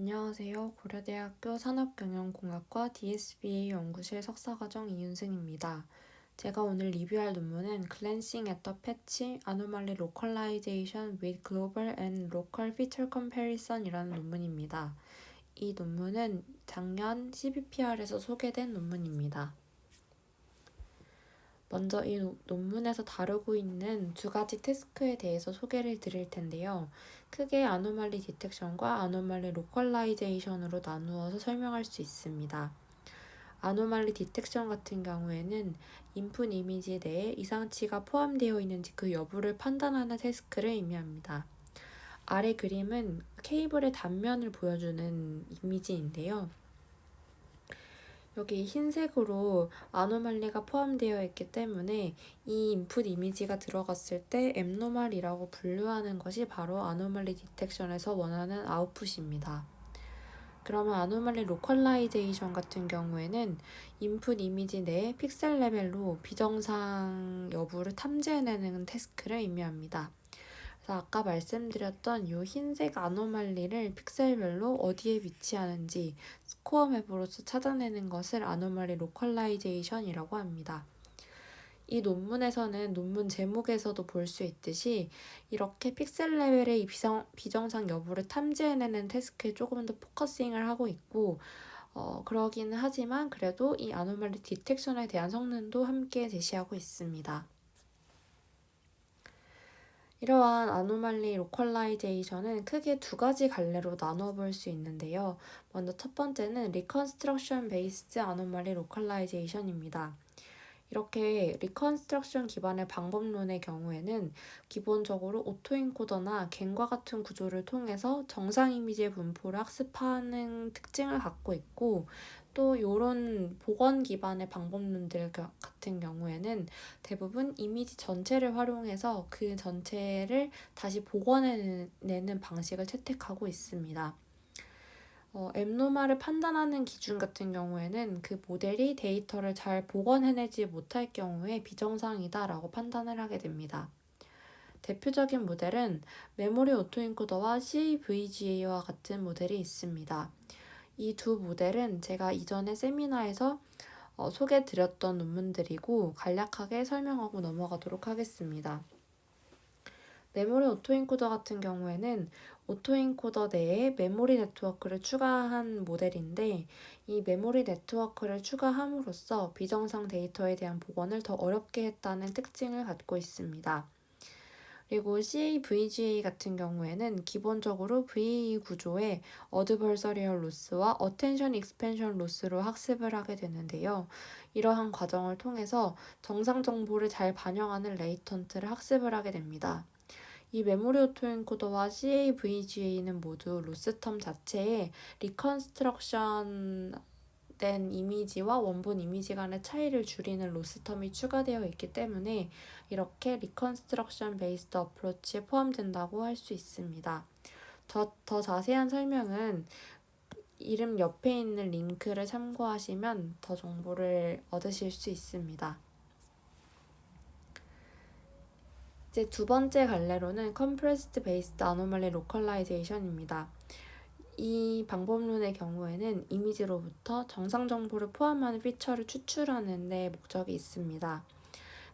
안녕하세요. 고려대학교 산업경영공학과 DSBA 연구실 석사과정 이윤승입니다. 제가 오늘 리뷰할 논문은 Glancing at the Patchy Anomaly Localization with Global and Local Feature Comparison이라는 논문입니다. 이 논문은 작년 CBPR에서 소개된 논문입니다. 먼저 이 논문에서 다루고 있는 두 가지 태스크에 대해서 소개를 드릴 텐데요. 크게 아노말리 디텍션과 아노말리 로컬라이제이션으로 나누어서 설명할 수 있습니다. 아노말리 디텍션 같은 경우에는 인풋 이미지 내에 이상치가 포함되어 있는지 그 여부를 판단하는 태스크를 의미합니다. 아래 그림은 케이블의 단면을 보여주는 이미지인데요. 여기 흰색으로 아노말리가 포함되어 있기 때문에 이 인풋 이미지가 들어갔을 때 앱노말이라고 분류하는 것이 바로 아노말리 디텍션에서 원하는 아웃풋입니다. 그러면 아노말리 로컬라이제이션 같은 경우에는 인풋 이미지 내에 픽셀 레벨로 비정상 여부를 탐지해내는 태스크를 의미합니다. 그래서 아까 말씀드렸던 이 흰색 아노말리를 픽셀별로 어디에 위치하는지 스코어 맵으로서 찾아내는 것을 아노말리 로컬라이제이션이라고 합니다. 이 논문에서는 논문 제목에서도 볼 수 있듯이 이렇게 픽셀 레벨의 비정상 여부를 탐지해내는 태스크에 조금 더 포커싱을 하고 있고 그러기는 하지만 그래도 이 아노말리 디텍션에 대한 성능도 함께 제시하고 있습니다. 이러한 아노말리 로컬라이제이션은 크게 두 가지 갈래로 나눠 볼 수 있는데요. 먼저 첫 번째는 리컨스트럭션 베이스드 아노말리 로컬라이제이션입니다. 이렇게 리컨스트럭션 기반의 방법론의 경우에는 기본적으로 오토인코더나 갱과 같은 구조를 통해서 정상 이미지의 분포를 학습하는 특징을 갖고 있고, 또 이런 복원 기반의 방법론들 같은 경우에는 대부분 이미지 전체를 활용해서 그 전체를 다시 복원해내는 방식을 채택하고 있습니다. 앱노마를 판단하는 기준 같은 경우에는 그 모델이 데이터를 잘 복원해내지 못할 경우에 비정상이다라고 판단을 하게 됩니다. 대표적인 모델은 메모리 오토인코더와 CAVGA와 같은 모델이 있습니다. 이 두 모델은 제가 이전에 세미나에서 소개드렸던 논문들이고 간략하게 설명하고 넘어가도록 하겠습니다. 메모리 오토인코더 같은 경우에는 오토인코더 내에 메모리 네트워크를 추가한 모델인데 이 메모리 네트워크를 추가함으로써 비정상 데이터에 대한 복원을 더 어렵게 했다는 특징을 갖고 있습니다. 그리고 CAVGA 같은 경우에는 기본적으로 VAE 구조의 어드버서리얼 로스와 어텐션 익스펜션 로스로 학습을 하게 되는데요. 이러한 과정을 통해서 정상 정보를 잘 반영하는 레이턴트를 학습을 하게 됩니다. 이 메모리 오토엔코더와 CAVGA는 모두 로스텀 자체에 리컨스트럭션 된 이미지와 원본 이미지 간의 차이를 줄이는 로스텀이 추가되어 있기 때문에 이렇게 리컨스트럭션 베이스드 어프로치에 포함된다고 할 수 있습니다. 더 자세한 설명은 이름 옆에 있는 링크를 참고하시면 더 정보를 얻으실 수 있습니다. 이제 두 번째 갈래로는 Compressed Based Anomaly Localization입니다. 이 방법론의 경우에는 이미지로부터 정상 정보를 포함하는 피처를 추출하는 데 목적이 있습니다.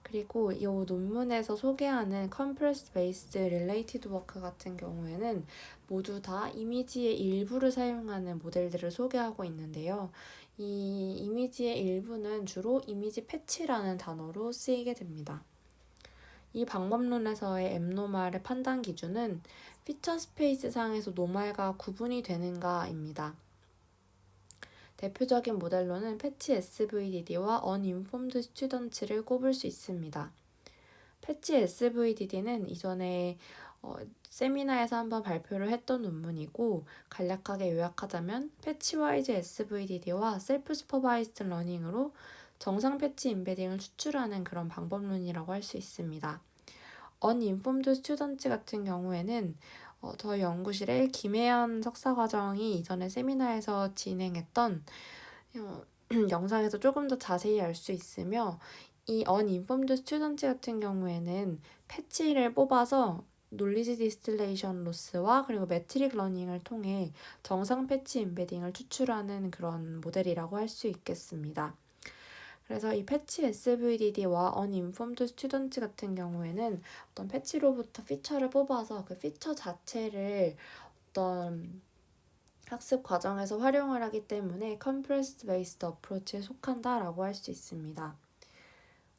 그리고 이 논문에서 소개하는 Compressed Based Related Work 같은 경우에는 모두 다 이미지의 일부를 사용하는 모델들을 소개하고 있는데요. 이 이미지의 일부는 주로 이미지 패치라는 단어로 쓰이게 됩니다. 이 방법론에서의 앱노말의 판단 기준은 피처 스페이스 상에서 노말과 구분이 되는가입니다. 대표적인 모델로는 패치 SVDD와 Uninformed Students를 꼽을 수 있습니다. 패치 SVDD는 이전에 세미나에서 한번 발표를 했던 논문이고 간략하게 요약하자면 패치와이즈 SVDD와 셀프 슈퍼바이즈드 러닝으로 정상 패치 임베딩을 추출하는 그런 방법론이라고 할 수 있습니다. Uninformed Students 같은 경우에는 저희 연구실의 김혜연 석사과정이 이전에 세미나에서 진행했던 영상에서 조금 더 자세히 알 수 있으며 이 Uninformed Students 같은 경우에는 패치를 뽑아서 놀리지 디스틸레이션 로스와 그리고 매트릭 러닝을 통해 정상 패치 임베딩을 추출하는 그런 모델이라고 할 수 있겠습니다. 그래서 이 패치 SVDD와 Uninformed Student 같은 경우에는 어떤 패치로부터 피처를 뽑아서 그 피처 자체를 어떤 학습 과정에서 활용을 하기 때문에 Compressed Based Approach에 속한다라고 할 수 있습니다.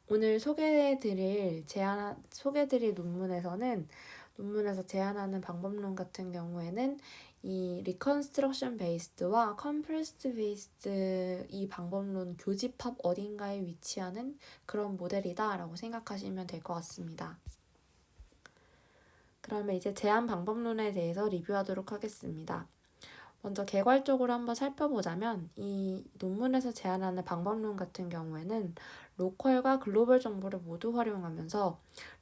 오늘 소개해드릴 논문에서 제안하는 방법론 같은 경우에는 이 리컨스트럭션 베이스드와 컴프레스드 베이스드 이 방법론 교집합 어딘가에 위치하는 그런 모델이다라고 생각하시면 될 것 같습니다. 그러면 이제 제안 방법론에 대해서 리뷰하도록 하겠습니다. 먼저 개괄적으로 한번 살펴보자면 이 논문에서 제안하는 방법론 같은 경우에는 로컬과 글로벌 정보를 모두 활용하면서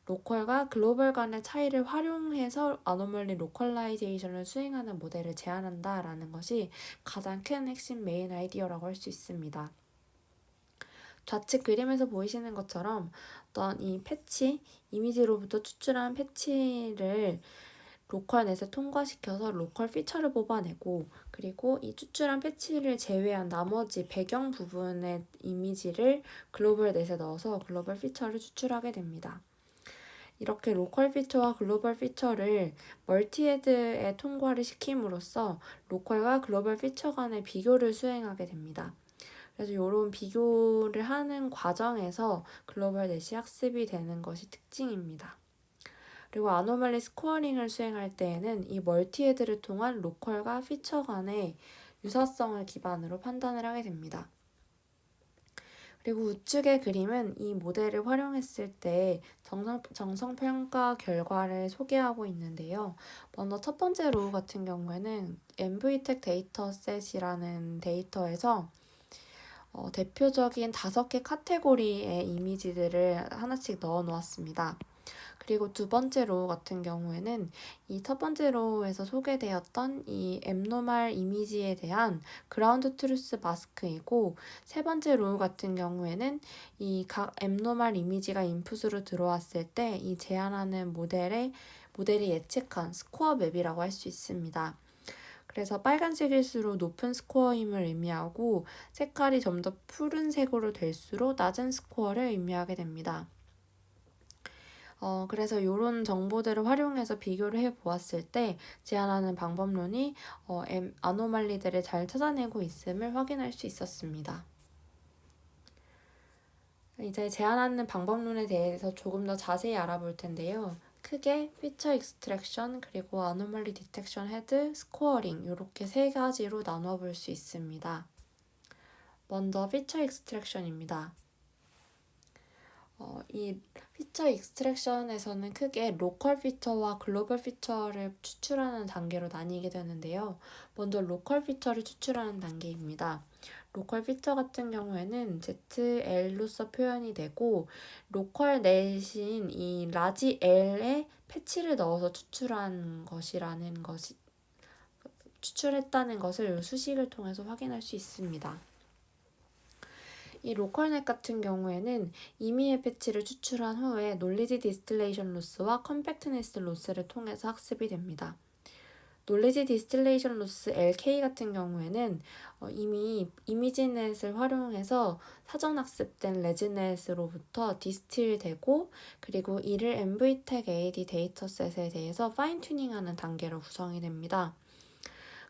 로컬과 글로벌 간의 차이를 활용해서 아노멀리 로컬라이제이션을 수행하는 모델을 제안한다라는 것이 가장 큰 핵심 메인 아이디어라고 할 수 있습니다. 좌측 그림에서 보이시는 것처럼 어떤 이 패치, 이미지로부터 추출한 패치를 로컬 넷에 통과시켜서 로컬 피처를 뽑아내고 그리고 이 추출한 패치를 제외한 나머지 배경 부분의 이미지를 글로벌 넷에 넣어서 글로벌 피처를 추출하게 됩니다. 이렇게 로컬 피처와 글로벌 피처를 멀티헤드에 통과를 시킴으로써 로컬과 글로벌 피처 간의 비교를 수행하게 됩니다. 그래서 이런 비교를 하는 과정에서 글로벌 넷이 학습이 되는 것이 특징입니다. 그리고 아노멀리 스코어링을 수행할 때에는 이 멀티헤드를 통한 로컬과 피처 간의 유사성을 기반으로 판단을 하게 됩니다. 그리고 우측의 그림은 이 모델을 활용했을 때 정성평가 결과를 소개하고 있는데요. 먼저 첫 번째 로우 같은 경우에는 MVTech 데이터셋이라는 데이터에서 대표적인 5개 카테고리의 이미지들을 하나씩 넣어 놓았습니다. 그리고 두 번째 로우 같은 경우에는 이 첫 번째 로우에서 소개되었던 이 앱노말 이미지에 대한 그라운드 트루스 마스크이고 세 번째 로우 같은 경우에는 이 각 앱노말 이미지가 인풋으로 들어왔을 때 이 제안하는 모델이 예측한 스코어 맵이라고 할 수 있습니다. 그래서 빨간색일수록 높은 스코어임을 의미하고 색깔이 좀 더 푸른색으로 될수록 낮은 스코어를 의미하게 됩니다. 그래서 이런 정보들을 활용해서 비교를 해보았을 때 제안하는 방법론이 아노말리들을 잘 찾아내고 있음을 확인할 수 있었습니다. 이제 제안하는 방법론에 대해서 조금 더 자세히 알아볼 텐데요. 크게 피처 익스트랙션 그리고 아노멀리 디텍션 헤드 스코어링 이렇게 세 가지로 나눠 볼 수 있습니다. 먼저 피처 익스트랙션입니다. 이 피처 익스트랙션에서는 크게 로컬 피처와 글로벌 피처를 추출하는 단계로 나뉘게 되는데요. 먼저 로컬 피처를 추출하는 단계입니다. 로컬 피처 같은 경우에는 ZL로서 표현이 되고 로컬 넷인 이 라지 L에 패치를 넣어서 추출했다는 것을 수식을 통해서 확인할 수 있습니다. 이 로컬넷 같은 경우에는 임의의 패치를 추출한 후에 놀리지 디스틸레이션 로스와 컴팩트니스 로스를 통해서 학습이 됩니다. 놀리지 디스틸레이션 로스 LK 같은 경우에는 이미 이미지넷을 활용해서 사전 학습된 레지넷으로부터 디스틸되고 그리고 이를 MVTech AD 데이터셋에 대해서 파인 튜닝하는 단계로 구성이 됩니다.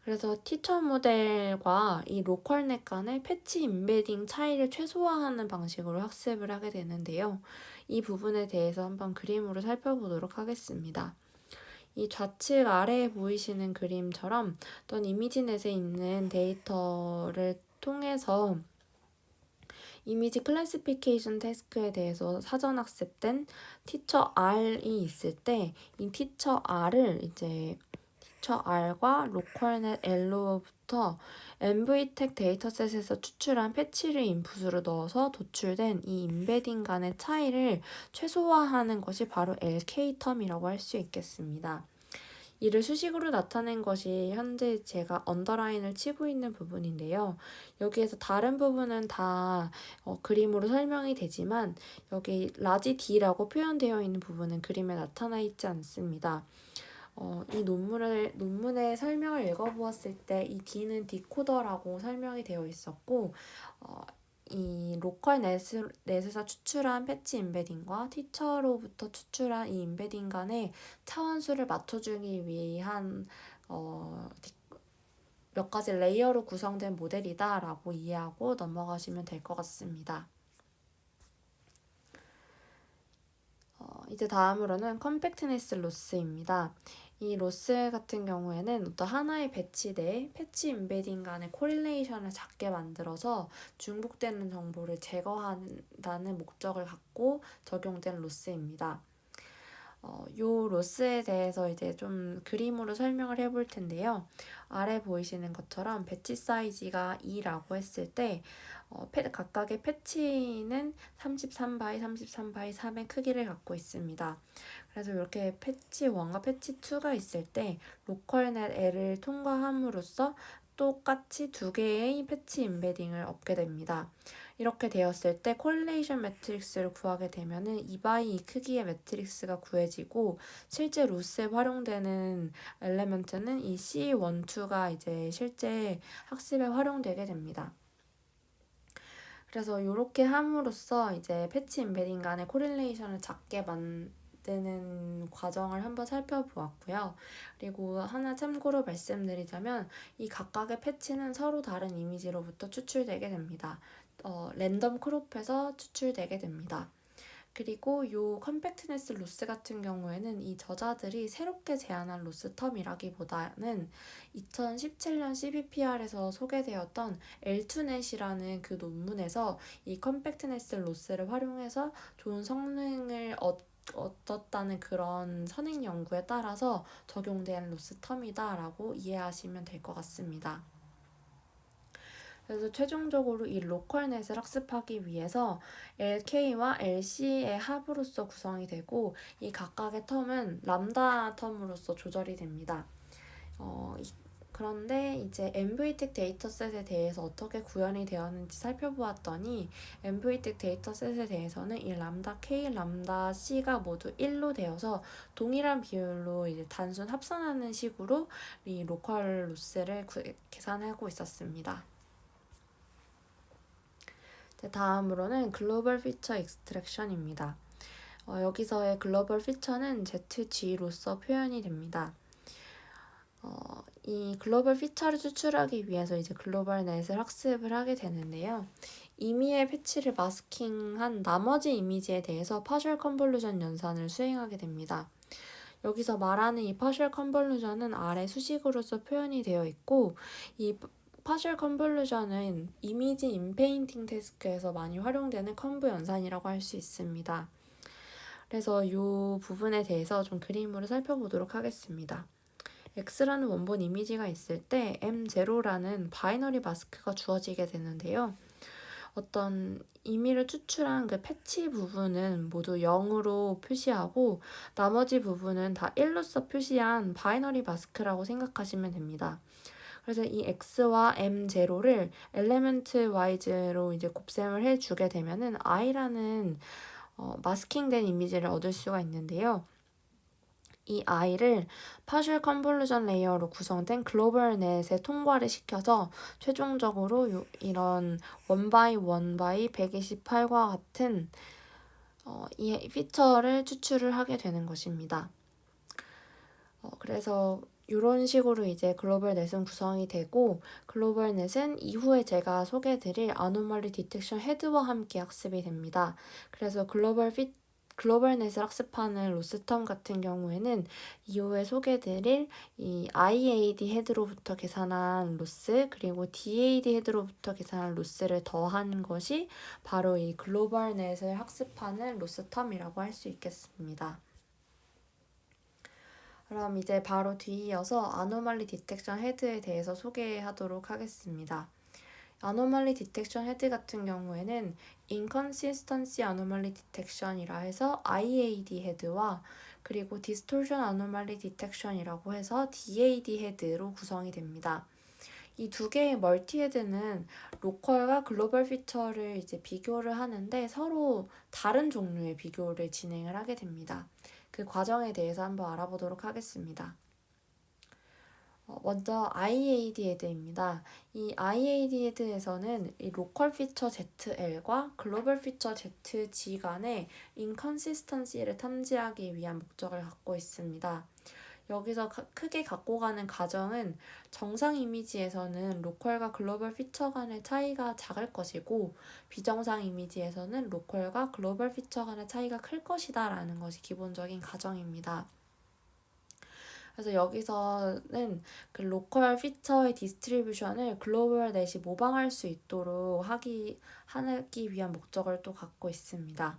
그래서 티처 모델과 이 로컬넷 간의 패치 임베딩 차이를 최소화하는 방식으로 학습을 하게 되는데요. 이 부분에 대해서 한번 그림으로 살펴보도록 하겠습니다. 이 좌측 아래에 보이시는 그림처럼 어떤 이미지넷에 있는 데이터를 통해서 이미지 클래시피케이션 태스크에 대해서 사전 학습된 티처 R이 있을 때 이 티처 R과 로컬넷 L로부터 MVTech 데이터셋에서 추출한 패치를 인풋으로 넣어서 도출된 이 임베딩 간의 차이를 최소화하는 것이 바로 LK텀이라고 할 수 있겠습니다. 이를 수식으로 나타낸 것이 현재 제가 언더라인을 치고 있는 부분인데요. 여기에서 다른 부분은 다 그림으로 설명이 되지만 여기 라지 D라고 표현되어 있는 부분은 그림에 나타나 있지 않습니다. 이 논문의 설명을 읽어보았을 때 이 D는 디코더라고 설명이 되어 있었고, 이 로컬 넷에서 추출한 패치 임베딩과 티처로부터 추출한 이 임베딩 간의 차원수를 맞춰주기 위한 몇 가지 레이어로 구성된 모델이다 라고 이해하고 넘어가시면 될 것 같습니다. 이제 다음으로는 컴팩트니스 로스입니다. 이 로스 같은 경우에는 어떤 하나의 배치 내 패치 임베딩 간의 코릴레이션을 작게 만들어서 중복되는 정보를 제거한다는 목적을 갖고 적용된 로스입니다. 요 로스에 대해서 이제 좀 그림으로 설명을 해볼 텐데요. 아래 보이시는 것처럼 배치 사이즈가 2라고 했을 때 각각의 패치는 33바이 33바이 3의 크기를 갖고 있습니다. 그래서 이렇게 패치 1과 패치 2가 있을 때 로컬넷 L을 통과함으로써 똑같이 두 개의 패치 임베딩을 얻게 됩니다. 이렇게 되었을 때 코릴레이션 매트릭스를 구하게 되면은 2바이 크기의 매트릭스가 구해지고 실제 로스에 활용되는 엘레멘트는 이 C12가 이제 실제 학습에 활용되게 됩니다. 그래서 이렇게 함으로써 이제 패치 임베딩 간의 코릴레이션을 작게 만드는 과정을 한번 살펴보았고요. 그리고 하나 참고로 말씀드리자면 이 각각의 패치는 서로 다른 이미지로부터 추출되게 됩니다. 랜덤 크롭해서 추출되게 됩니다. 그리고 이 컴팩트니스 로스 같은 경우에는 이 저자들이 새롭게 제안한 로스 텀이라기보다는 2017년 CBPR에서 소개되었던 L2net이라는 그 논문에서 이 컴팩트니스 로스를 활용해서 좋은 성능을 얻었다는 그런 선행 연구에 따라서 적용된 로스 텀이다라고 이해하시면 될 것 같습니다. 그래서 최종적으로 이 로컬넷을 학습하기 위해서 LK와 LC의 합으로서 구성이 되고 이 각각의 텀은 람다 텀으로서 조절이 됩니다. 그런데 이제 MVTech 데이터셋에 대해서 어떻게 구현이 되었는지 살펴보았더니 MVTech 데이터셋에 대해서는 이 람다 K, 람다 C가 모두 1로 되어서 동일한 비율로 이제 단순 합산하는 식으로 이 로컬 로스를 계산하고 있었습니다. 다음으로는 글로벌 피처 익스트랙션입니다. 여기서의 글로벌 피처는 ZG로서 표현이 됩니다. 이 글로벌 피처를 추출하기 위해서 이제 글로벌 넷을 학습을 하게 되는데요. 임의의 패치를 마스킹한 나머지 이미지에 대해서 파셜 컨볼루션 연산을 수행하게 됩니다. 여기서 말하는 이 파셜 컨볼루션은 아래 수식으로서 표현이 되어 있고 이 파셜 컨볼루션은 이미지 인페인팅 태스크에서 많이 활용되는 컨브 연산이라고 할 수 있습니다. 그래서 이 부분에 대해서 좀 그림으로 살펴보도록 하겠습니다. X라는 원본 이미지가 있을 때 M0라는 바이너리 마스크가 주어지게 되는데요. 어떤 임의를 추출한 그 패치 부분은 모두 0으로 표시하고 나머지 부분은 다 1로서 표시한 바이너리 마스크라고 생각하시면 됩니다. 그래서 이 X와 M0를 엘레멘트 와이즈로 이제 곱셈을 해주게 되면은 I라는 마스킹된 이미지를 얻을 수가 있는데요. 이 I를 파셜 컨볼루션 레이어로 구성된 글로벌 넷에 통과를 시켜서 최종적으로 이런 1x 1x 128과 같은 이 피처를 추출을 하게 되는 것입니다. 그래서 이런 식으로 이제 글로벌 넷은 구성이 되고 글로벌 넷은 이후에 제가 소개해드릴 아노멀리 디텍션 헤드와 함께 학습이 됩니다. 그래서 글로벌 넷을 학습하는 로스텀 같은 경우에는 이후에 소개해드릴 이 IAD 헤드로부터 계산한 로스 그리고 DAD 헤드로부터 계산한 로스를 더한 것이 바로 이 글로벌 넷을 학습하는 로스텀이라고 할 수 있겠습니다. 그럼 이제 바로 뒤이어서 아노말리 디텍션 헤드에 대해서 소개하도록 하겠습니다. 아노말리 디텍션 헤드 같은 경우에는 인컨시스턴시 아노말리 디텍션이라 해서 IAD 헤드와 그리고 Distortion Anomaly Detection이라고 해서 DAD 헤드로 구성이 됩니다. 이 두 개의 멀티 헤드는 로컬과 글로벌 피처를 이제 비교를 하는데 서로 다른 종류의 비교를 진행을 하게 됩니다. 그 과정에 대해서 한번 알아보도록 하겠습니다. 먼저 IAD 헤드입니다. 이 IAD 헤드에서는 이 로컬 피처 ZL과 글로벌 피처 ZG 간의 인컨시스턴시를 탐지하기 위한 목적을 갖고 있습니다. 여기서 크게 갖고 가는 가정은 정상 이미지에서는 로컬과 글로벌 피처 간의 차이가 작을 것이고 비정상 이미지에서는 로컬과 글로벌 피처 간의 차이가 클 것이다 라는 것이 기본적인 가정입니다. 그래서 여기서는 그 로컬 피처의 디스트리뷰션을 글로벌 넷이 모방할 수 있도록 하기 위한 목적을 또 갖고 있습니다.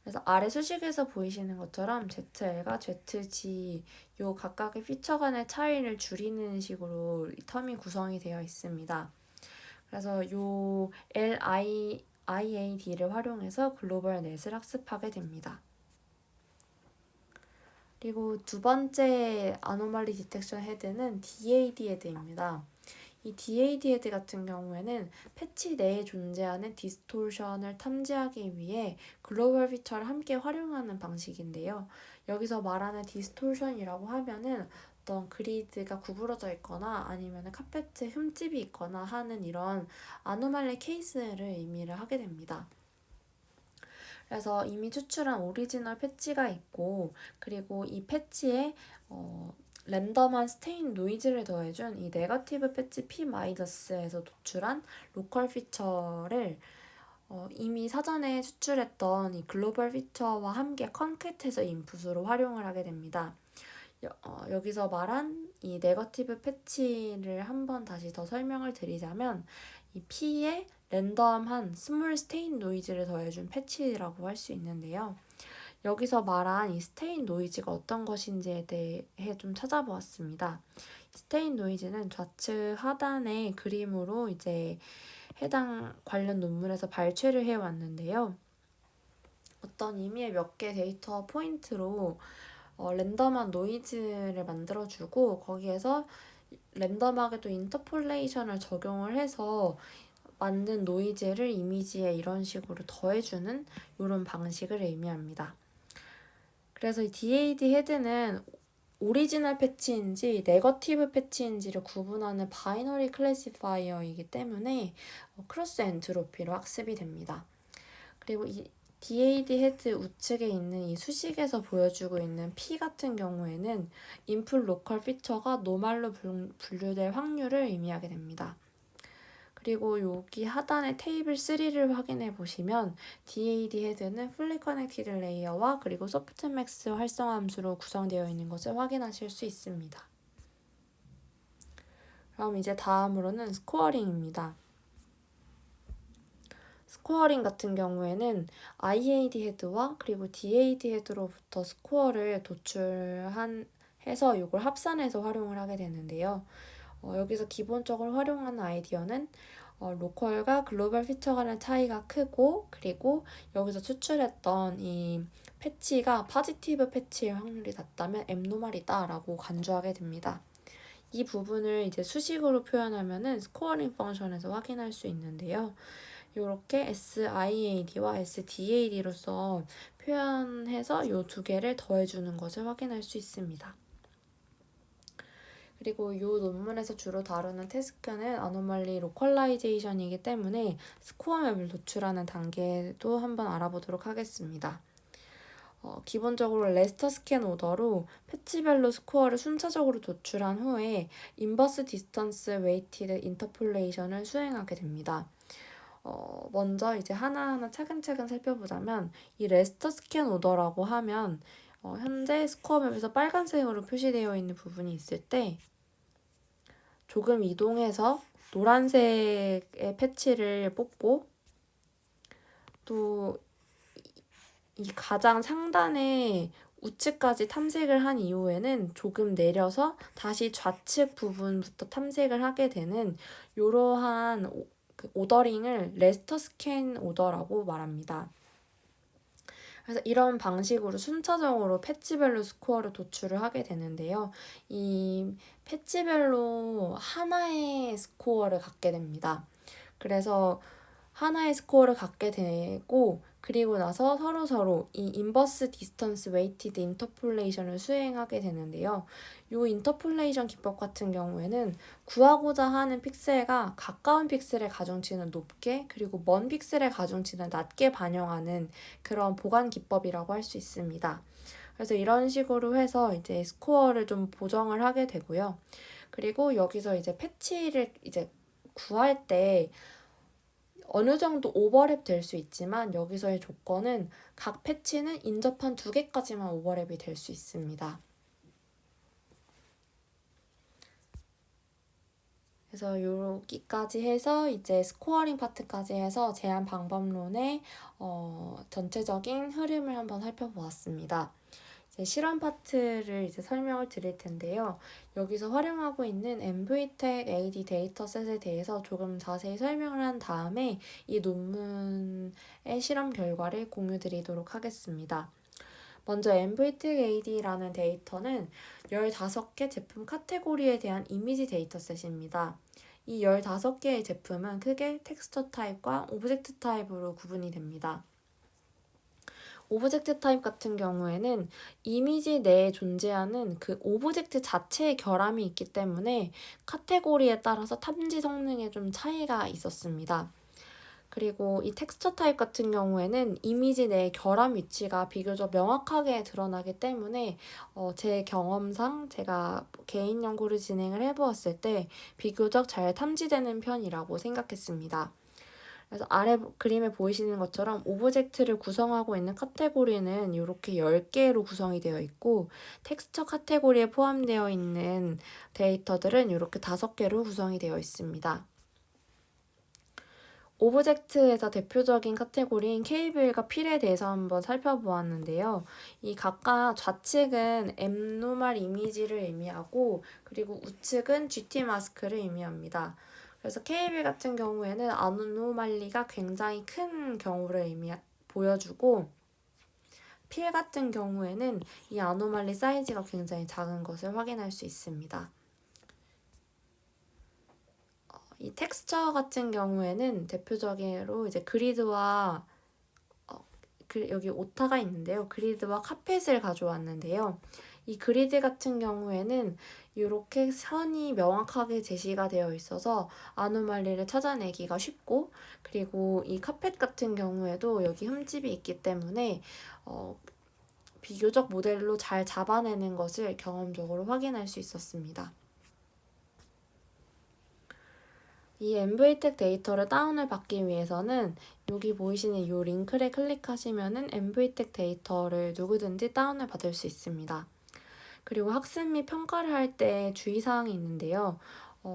그래서 아래 수식에서 보이시는 것처럼 ZL과 ZG 요 각각의 피처 간의 차이를 줄이는 식으로 이 텀이 구성이 되어 있습니다. 그래서 요 LIAD를 활용해서 글로벌 넷을 학습하게 됩니다. 그리고 두 번째 아노말리 디텍션 헤드는 DAD 헤드입니다. 이 DAD 헤드 같은 경우에는 패치 내에 존재하는 디스토션을 탐지하기 위해 글로벌 피처를 함께 활용하는 방식인데요. 여기서 말하는 디스토션이라고 하면은 어떤 그리드가 구부러져 있거나 아니면 카페트에 흠집이 있거나 하는 이런 아노말리 케이스를 의미를 하게 됩니다. 그래서 이미 추출한 오리지널 패치가 있고 그리고 이 패치에 랜덤한 스테인 노이즈를 더해준 이 네거티브 패치 P-에서 도출한 로컬 피처를 이미 사전에 추출했던 이 글로벌 피처와 함께 컨캣해서 인풋으로 활용을 하게 됩니다. 여기서 말한 이 네거티브 패치를 한번 다시 더 설명을 드리자면 이 P에 랜덤한 스몰 스테인 노이즈를 더해준 패치라고 할 수 있는데요. 여기서 말한 이 스테인 노이즈가 어떤 것인지에 대해 좀 찾아보았습니다. 스테인 노이즈는 좌측 하단의 그림으로 이제 해당 관련 논문에서 발췌를 해왔는데요. 어떤 의미의 몇 개 데이터 포인트로 랜덤한 노이즈를 만들어주고 거기에서 랜덤하게 또 인터폴레이션을 적용을 해서 만든 노이즈를 이미지에 이런 식으로 더해주는 이런 방식을 의미합니다. 그래서 이 DAD 헤드는 오리지널 패치인지 네거티브 패치인지를 구분하는 바이너리 클래시파이어이기 때문에 크로스 엔트로피로 학습이 됩니다. 그리고 이 DAD 헤드 우측에 있는 이 수식에서 보여주고 있는 P 같은 경우에는 인풋 로컬 피처가 노말로 분류될 확률을 의미하게 됩니다. 그리고 여기 하단의 테이블 3를 확인해 보시면 DAD 헤드는 풀리 커넥티드 레이어와 그리고 소프트맥스 활성화 함수로 구성되어 있는 것을 확인하실 수 있습니다. 그럼 이제 다음으로는 스코어링입니다. 스코어링 같은 경우에는 IAD 헤드와 그리고 DAD 헤드로부터 스코어를 해서 이걸 합산해서 활용을 하게 되는데요. 여기서 기본적으로 활용하는 아이디어는 로컬과 글로벌 피처 간의 차이가 크고 그리고 여기서 추출했던 이 패치가 포지티브 패치의 확률이 낮다면 앱노말이다 라고 간주하게 됩니다. 이 부분을 이제 수식으로 표현하면은 스코어링 펑션에서 확인할 수 있는데요. 이렇게 SIAD와 SDAD로서 표현해서 이 두 개를 더해주는 것을 확인할 수 있습니다. 그리고 이 논문에서 주로 다루는 태스크는 아노말리 로컬라이제이션이기 때문에 스코어 맵을 도출하는 단계도 한번 알아보도록 하겠습니다. 기본적으로 레스터 스캔 오더로 패치별로 스코어를 순차적으로 도출한 후에 인버스 디스턴스 웨이티드 인터폴레이션을 수행하게 됩니다. 먼저 이제 하나하나 차근차근 살펴보자면 이 레스터 스캔 오더라고 하면 현재 스코어 맵에서 빨간색으로 표시되어 있는 부분이 있을 때 조금 이동해서 노란색의 패치를 뽑고 또 이 가장 상단의 우측까지 탐색을 한 이후에는 조금 내려서 다시 좌측 부분부터 탐색을 하게 되는 이러한 오더링을 레스터 스캔 오더라고 말합니다. 그래서 이런 방식으로 순차적으로 패치별로 스코어를 도출을 하게 되는데요. 이 패치별로 하나의 스코어를 갖게 됩니다. 그래서 하나의 스코어를 갖게 되고 그리고 나서 서로 이 인버스 디스턴스 웨이티드 인터폴레이션을 수행하게 되는데요. 이 인터폴레이션 기법 같은 경우에는 구하고자 하는 픽셀과 가까운 픽셀의 가중치는 높게 그리고 먼 픽셀의 가중치는 낮게 반영하는 그런 보관 기법이라고 할 수 있습니다. 그래서 이런 식으로 해서 이제 스코어를 좀 보정을 하게 되고요. 그리고 여기서 이제 패치를 이제 구할 때 어느 정도 오버랩 될 수 있지만 여기서의 조건은 각 패치는 인접한 2개까지만 오버랩이 될 수 있습니다. 그래서 여기까지 해서 이제 스코어링 파트까지 해서 제한 방법론의 전체적인 흐름을 한번 살펴보았습니다. 이제 실험 파트를 이제 설명을 드릴 텐데요. 여기서 활용하고 있는 MVTech AD 데이터셋에 대해서 조금 자세히 설명을 한 다음에 이 논문의 실험 결과를 공유 드리도록 하겠습니다. 먼저 MVTech AD라는 데이터는 15개 제품 카테고리에 대한 이미지 데이터셋입니다. 이 15개의 제품은 크게 텍스처 타입과 오브젝트 타입으로 구분이 됩니다. 오브젝트 타입 같은 경우에는 이미지 내에 존재하는 그 오브젝트 자체의 결함이 있기 때문에 카테고리에 따라서 탐지 성능에 좀 차이가 있었습니다. 그리고 이 텍스처 타입 같은 경우에는 이미지 내의 결함 위치가 비교적 명확하게 드러나기 때문에 제 경험상 제가 개인 연구를 진행을 해보았을 때 비교적 잘 탐지되는 편이라고 생각했습니다. 그래서 아래 그림에 보이시는 것처럼 오브젝트를 구성하고 있는 카테고리는 이렇게 10개로 구성이 되어 있고 텍스처 카테고리에 포함되어 있는 데이터들은 이렇게 5개로 구성이 되어 있습니다. 오브젝트에서 대표적인 카테고리인 케이블과 필에 대해서 한번 살펴보았는데요. 이 각각 좌측은 앱노멀 이미지를 의미하고 그리고 우측은 GT 마스크를 의미합니다. 그래서 케이블 같은 경우에는 아노말리가 굉장히 큰 경우를 보여주고 필 같은 경우에는 이 아노말리 사이즈가 굉장히 작은 것을 확인할 수 있습니다. 이 텍스처 같은 경우에는 대표적으로 이제 그리드와 여기 오타가 있는데요. 그리드와 카펫을 가져왔는데요. 이 그리드 같은 경우에는 이렇게 선이 명확하게 제시가 되어 있어서 아노말리를 찾아내기가 쉽고 그리고 이 카펫 같은 경우에도 여기 흠집이 있기 때문에 비교적 모델로 잘 잡아내는 것을 경험적으로 확인할 수 있었습니다. 이 MVTech 데이터를 다운을 받기 위해서는 여기 보이시는 이 링크를 클릭하시면은 MVTech 데이터를 누구든지 다운을 받을 수 있습니다. 그리고 학습 및 평가를 할 때 주의사항이 있는데요.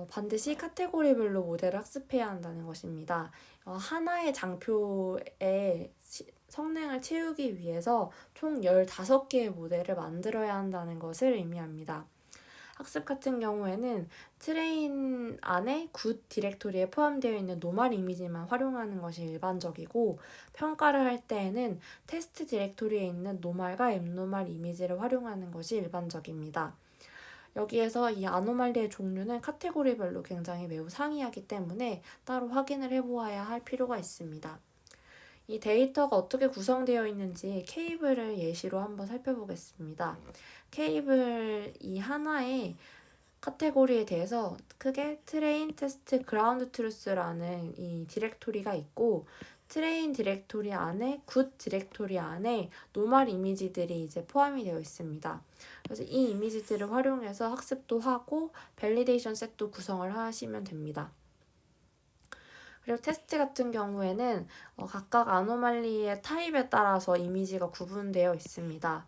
반드시 카테고리별로 모델을 학습해야 한다는 것입니다. 하나의 장표의 성능을 채우기 위해서 총 15개의 모델을 만들어야 한다는 것을 의미합니다. 학습 같은 경우에는 트레인 안에 굿 디렉토리에 포함되어 있는 노멀 이미지만 활용하는 것이 일반적이고 평가를 할 때에는 테스트 디렉토리에 있는 노멀과 앱노멀 이미지를 활용하는 것이 일반적입니다. 여기에서 이 아노말리의 종류는 카테고리별로 굉장히 매우 상이하기 때문에 따로 확인을 해보아야 할 필요가 있습니다. 이 데이터가 어떻게 구성되어 있는지 케이블을 예시로 한번 살펴보겠습니다. 케이블 이 하나의 카테고리에 대해서 크게 트레인, 테스트, 그라운드 트루스라는 이 디렉토리가 있고 트레인 디렉토리 안에 굿 디렉토리 안에 노멀 이미지들이 이제 포함이 되어 있습니다. 그래서 이 이미지들을 활용해서 학습도 하고 밸리데이션 셋도 구성을 하시면 됩니다. 그리고 테스트 같은 경우에는 각각 아노말리의 타입에 따라서 이미지가 구분되어 있습니다.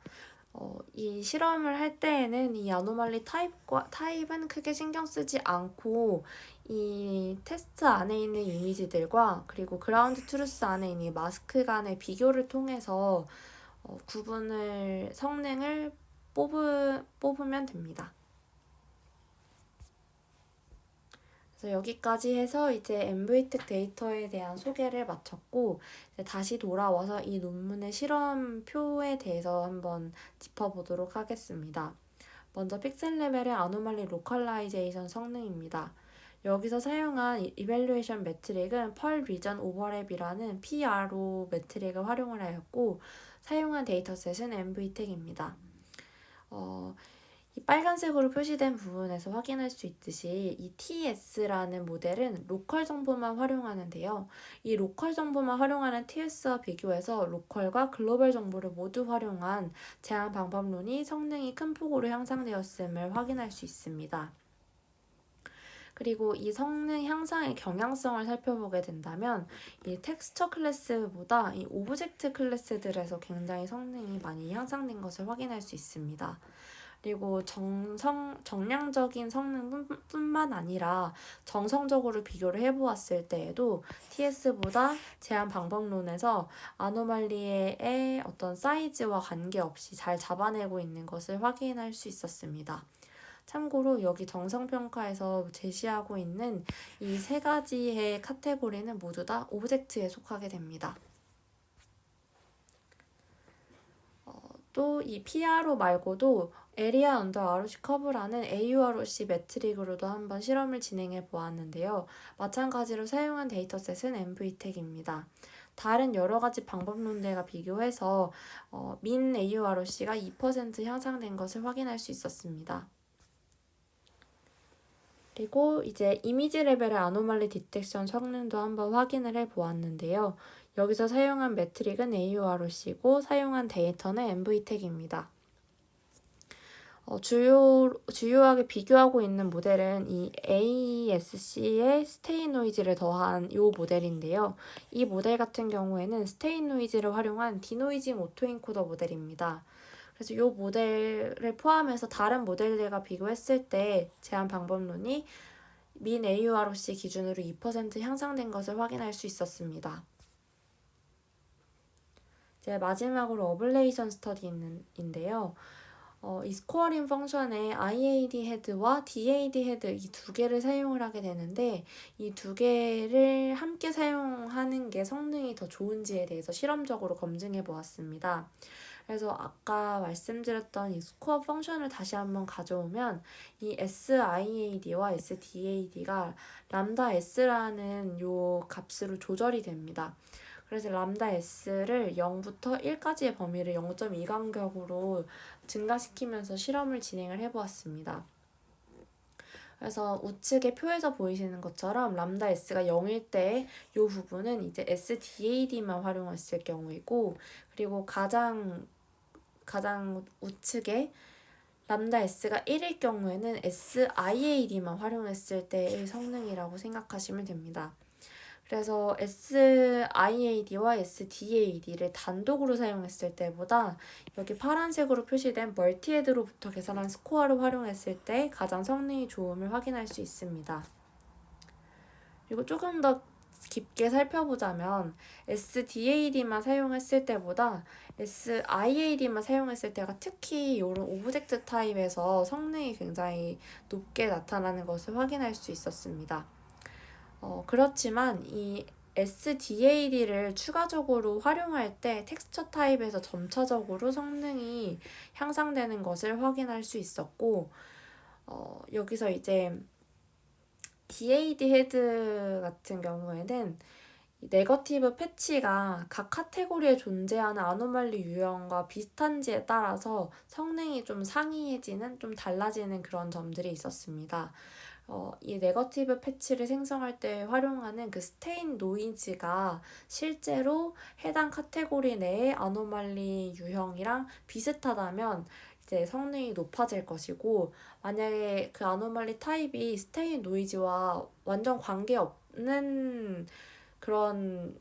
이 실험을 할 때에는 이 아노말리 타입은 크게 신경 쓰지 않고 이 테스트 안에 있는 이미지들과 그리고 그라운드 트루스 안에 있는 마스크 간의 비교를 통해서 성능을 뽑으면 됩니다. 그래서 여기까지 해서 이제 MV특 데이터에 대한 소개를 마쳤고, 이제 다시 돌아와서 이 논문의 실험표에 대해서 한번 짚어보도록 하겠습니다. 먼저 픽셀 레벨의 아노말리 로컬라이제이션 성능입니다. 여기서 사용한 이밸루에이션 매트릭은 펄 리전 오버랩이라는 PRO 매트릭을 활용을 하였고, 사용한 데이터셋은 MV택입니다. 이 빨간색으로 표시된 부분에서 확인할 수 있듯이 이 TS라는 모델은 로컬 정보만 활용하는데요. 이 로컬 정보만 활용하는 TS와 비교해서 로컬과 글로벌 정보를 모두 활용한 제한 방법론이 성능이 큰 폭으로 향상되었음을 확인할 수 있습니다. 그리고 이 성능 향상의 경향성을 살펴보게 된다면 이 텍스처 클래스보다 이 오브젝트 클래스들에서 굉장히 성능이 많이 향상된 것을 확인할 수 있습니다. 그리고 정량적인 성능뿐만 아니라 정성적으로 비교를 해보았을 때에도 TS보다 제한 방법론에서 아노말리의 어떤 사이즈와 관계없이 잘 잡아내고 있는 것을 확인할 수 있었습니다. 참고로 여기 정성평가에서 제시하고 있는 이 세 가지의 카테고리는 모두 다 오브젝트에 속하게 됩니다. 또 이 PRO 말고도 에리아 언더 ROC 커브라는 AUROC 매트릭으로도 한번 실험을 진행해 보았는데요. 마찬가지로 사용한 데이터셋은 MV택입니다. 다른 여러 가지 방법론들과 비교해서 민 AUROC가 2% 향상된 것을 확인할 수 있었습니다. 그리고 이제 이미지 레벨의 아노말리 디텍션 성능도 한번 확인을 해 보았는데요. 여기서 사용한 매트릭은 AUROC고 사용한 데이터는 MV택입니다. 주요하게 비교하고 있는 모델은 이 AESC의 스테인 노이즈를 더한 이 모델인데요. 이 모델 같은 경우에는 스테인 노이즈를 활용한 디노이징 오토엔코더 모델입니다. 그래서 이 모델을 포함해서 다른 모델들과 비교했을 때 제한 방법론이 민 AUROC 기준으로 2% 향상된 것을 확인할 수 있었습니다. 이제 마지막으로 어블레이션 스터디인데요. 이 스코어링 펑션에 IAD 헤드와 DAD 헤드 이 두 개를 사용을 하게 되는데 이 두 개를 함께 사용하는 게 성능이 더 좋은지에 대해서 실험적으로 검증해 보았습니다. 그래서 아까 말씀드렸던 이 스코어 펑션을 다시 한번 가져오면 이 SIAD와 SDAD가 람다 S라는 요 값으로 조절이 됩니다. 그래서 람다 S를 0부터 1까지의 범위를 0.2 간격으로 증가시키면서 실험을 진행을 해보았습니다. 그래서 우측의 표에서 보이시는 것처럼 람다 S가 0일 때 이 부분은 이제 SDAD만 활용했을 경우이고, 그리고 가장 우측에 람다 S가 1일 경우에는 SIAD만 활용했을 때의 성능이라고 생각하시면 됩니다. 그래서 SIAD와 SDAD를 단독으로 사용했을 때보다 여기 파란색으로 표시된 멀티헤드로부터 계산한 스코어를 활용했을 때 가장 성능이 좋음을 확인할 수 있습니다. 그리고 조금 더 깊게 살펴보자면 SDAD만 사용했을 때보다 SIAD만 사용했을 때가 특히 이런 오브젝트 타입에서 성능이 굉장히 높게 나타나는 것을 확인할 수 있었습니다. 그렇지만 이 SDAD를 추가적으로 활용할 때 텍스처 타입에서 점차적으로 성능이 향상되는 것을 확인할 수 있었고, 여기서 이제 DAD 헤드 같은 경우에는 네거티브 패치가 각 카테고리에 존재하는 아노말리 유형과 비슷한지에 따라서 성능이 좀 상이해지는, 좀 달라지는 그런 점들이 있었습니다. 이 네거티브 패치를 생성할 때 활용하는 그 스테인 노이즈가 실제로 해당 카테고리 내의 아노말리 유형이랑 비슷하다면 이제 성능이 높아질 것이고, 만약에 그 아노말리 타입이 스테인 노이즈와 완전 관계없는 그런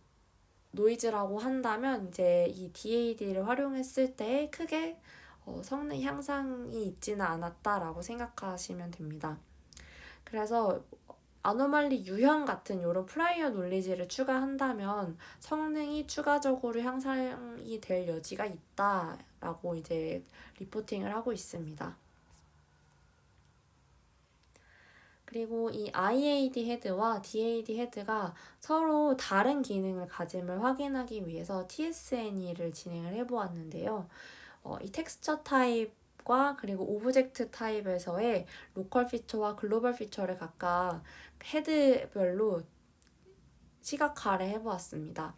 노이즈라고 한다면 이제 이 DAD를 활용했을 때 크게 성능 향상이 있지는 않았다라고 생각하시면 됩니다. 그래서 아노말리 유형 같은 이런 프라이어 놀리지를 추가한다면 성능이 추가적으로 향상이 될 여지가 있다라고 이제 리포팅을 하고 있습니다. 그리고 이 IAD 헤드와 DAD 헤드가 서로 다른 기능을 가짐을 확인하기 위해서 TSNE를 진행을 해보았는데요. 이 텍스처 타입과 그리고 오브젝트 타입에서의 로컬 피처와 글로벌 피처를 각각 헤드별로 시각화를 해보았습니다.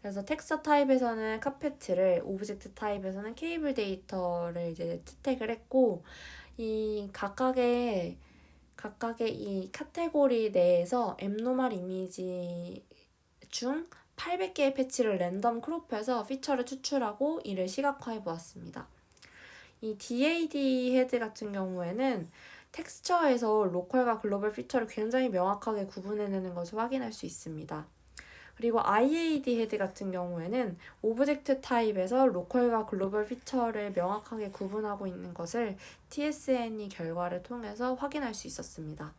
그래서 텍스처 타입에서는 카페트를, 오브젝트 타입에서는 케이블 데이터를 이제 채택을 했고, 이 각각의 이 카테고리 내에서 앱노멀 이미지 중 800개의 패치를 랜덤 크롭해서 피처를 추출하고 이를 시각화해 보았습니다. 이 DAD 헤드 같은 경우에는 텍스처에서 로컬과 글로벌 피처를 굉장히 명확하게 구분해내는 것을 확인할 수 있습니다. 그리고 IAD 헤드 같은 경우에는 오브젝트 타입에서 로컬과 글로벌 피처를 명확하게 구분하고 있는 것을 TSNE 결과를 통해서 확인할 수 있었습니다.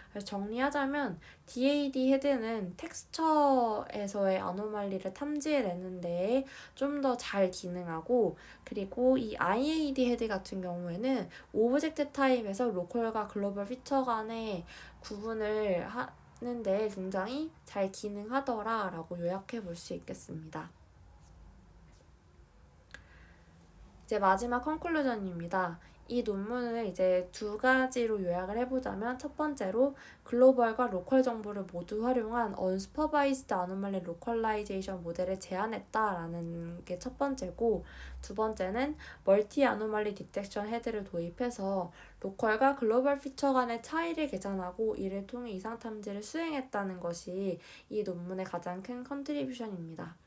그래서 정리하자면 DAD 헤드는 텍스처에서의 아노말리를 탐지해내는 데에 좀 더 잘 기능하고, 그리고 이 IAD 헤드 같은 경우에는 오브젝트 타입에서 로컬과 글로벌 피처 간의 구분을 하는데 굉장히 잘 기능하더라 라고 요약해 볼 수 있겠습니다. 이제 마지막 컨클루전입니다. 이 논문을 이제 두 가지로 요약을 해보자면, 첫 번째로 글로벌과 로컬 정보를 모두 활용한 언슈퍼바이즈드 아노말리 로컬라이제이션 모델을 제안했다라는 게 첫 번째고, 두 번째는 멀티 아노말리 디텍션 헤드를 도입해서 로컬과 글로벌 피처 간의 차이를 계산하고 이를 통해 이상 탐지를 수행했다는 것이 이 논문의 가장 큰 컨트리뷰션입니다.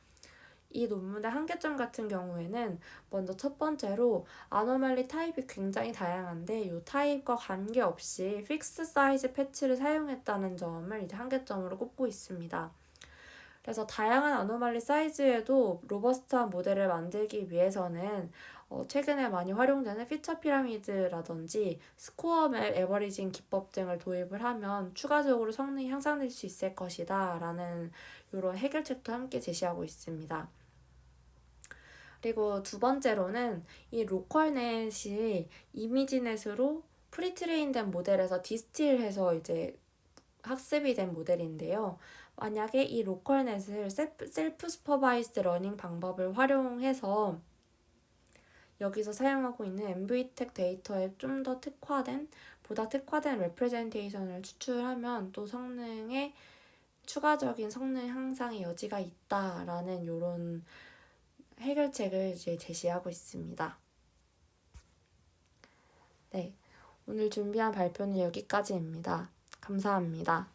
이 논문의 한계점 같은 경우에는 먼저 첫 번째로 아노말리 타입이 굉장히 다양한데 이 타입과 관계없이 픽스 사이즈 패치를 사용했다는 점을 이제 한계점으로 꼽고 있습니다. 그래서 다양한 아노말리 사이즈에도 로버스트한 모델을 만들기 위해서는 최근에 많이 활용되는 피처 피라미드라든지 스코어 맵 에버리징 기법 등을 도입을 하면 추가적으로 성능이 향상될 수 있을 것이다 라는 이런 해결책도 함께 제시하고 있습니다. 그리고 두 번째로는 이 로컬넷이 이미지넷으로 프리트레인된 모델에서 디스틸해서 이제 학습이 된 모델인데요. 만약에 이 로컬넷을 셀프 슈퍼바이스드 러닝 방법을 활용해서 여기서 사용하고 있는 MVTech 데이터에 좀 더 보다 특화된 레프레젠테이션을 추출하면 또 성능에 추가적인 성능 향상의 여지가 있다라는 이런 해결책을 이제 제시하고 있습니다. 네, 오늘 준비한 발표는 여기까지입니다. 감사합니다.